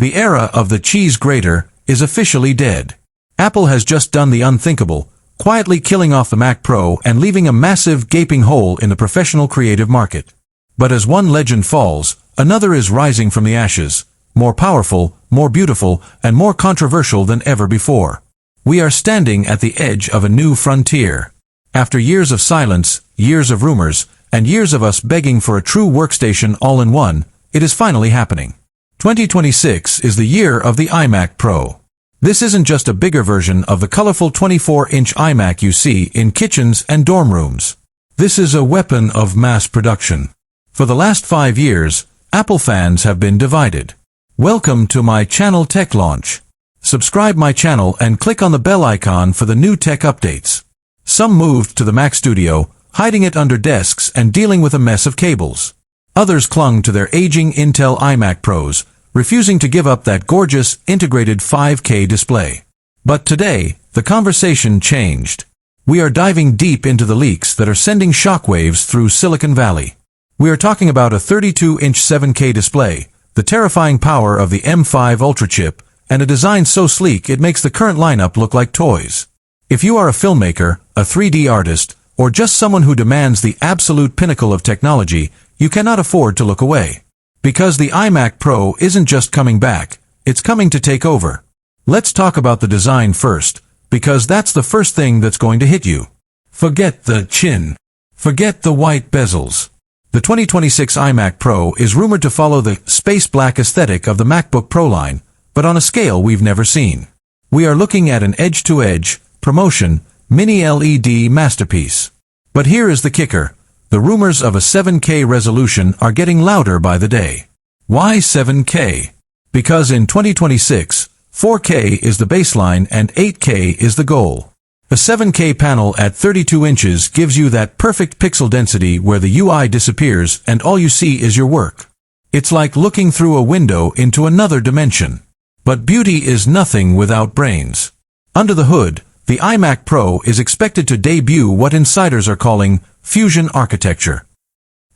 The era of the cheese grater is officially dead. Apple has just done the unthinkable, quietly killing off the Mac Pro and leaving a massive gaping hole in the professional creative market. But as one legend falls, another is rising from the ashes, more powerful, more beautiful, and more controversial than ever before. We are standing at the edge of a new frontier. After years of silence, years of rumors, and years of us begging for a true workstation all-in-one, it is finally happening. 2026 is the year of the iMac Pro. This isn't just a bigger version of the colorful 24-inch iMac you see in kitchens and dorm rooms. This is a weapon of mass production. For the last 5 years, Apple fans have been divided. Welcome to my channel Tech Launch. Subscribe my channel and click on the bell icon for the new tech updates. Some moved to the Mac Studio, hiding it under desks and dealing with a mess of cables. Others clung to their aging Intel iMac Pros, refusing to give up that gorgeous, integrated 5K display. But today, the conversation changed. We are diving deep into the leaks that are sending shockwaves through Silicon Valley. We are talking about a 32-inch 7K display, the terrifying power of the M5 Ultra chip, and a design so sleek it makes the current lineup look like toys. If you are a filmmaker, a 3D artist, or just someone who demands the absolute pinnacle of technology, you cannot afford to look away. Because the iMac Pro isn't just coming back, it's coming to take over. Let's talk about the design first, because that's the first thing that's going to hit you. Forget the chin. Forget the white bezels. The 2026 iMac Pro is rumored to follow the space black aesthetic of the MacBook Pro line, but on a scale we've never seen. We are looking at an edge-to-edge, promotion, mini LED masterpiece. But here is the kicker. The rumors of a 7K resolution are getting louder by the day. Why 7K? Because in 2026, 4K is the baseline and 8K is the goal. A 7K panel at 32 inches gives you that perfect pixel density where the UI disappears and all you see is your work. It's like looking through a window into another dimension. But beauty is nothing without brains. Under the hood, the iMac Pro is expected to debut what insiders are calling fusion architecture.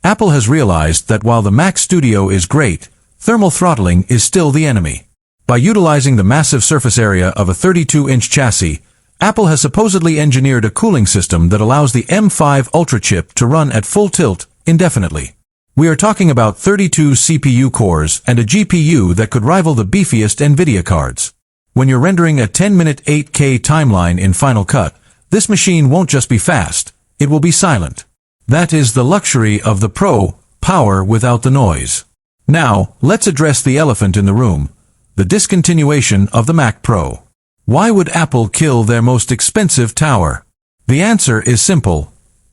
Apple has realized that while the Mac Studio is great, thermal throttling is still the enemy. By utilizing the massive surface area of a 32-inch chassis, Apple has supposedly engineered a cooling system that allows the M5 Ultra chip to run at full tilt indefinitely. We are talking about 32 CPU cores and a GPU that could rival the beefiest NVIDIA cards. When you're rendering a 10-minute 8K timeline in Final Cut, this machine won't just be fast, it will be silent. That is the luxury of the Pro, power without the noise. Now, let's address the elephant in the room, the discontinuation of the Mac Pro. Why would Apple kill their most expensive tower? The answer is simple.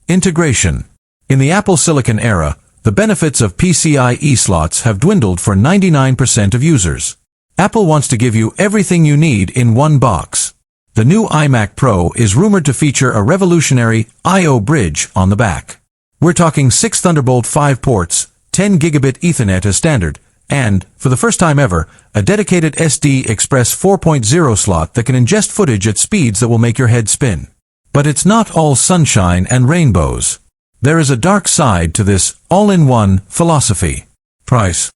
Integration. In the Apple Silicon era, the benefits of PCIe slots have dwindled for 99% of users. Apple wants to give you everything you need in one box. The new iMac Pro is rumored to feature a revolutionary I/O bridge on the back. We're talking 6 Thunderbolt 5 ports, 10 gigabit Ethernet as standard, and, for the first time ever, a dedicated SD Express 4.0 slot that can ingest footage at speeds that will make your head spin. But it's not all sunshine and rainbows. There is a dark side to this all-in-one philosophy. Price.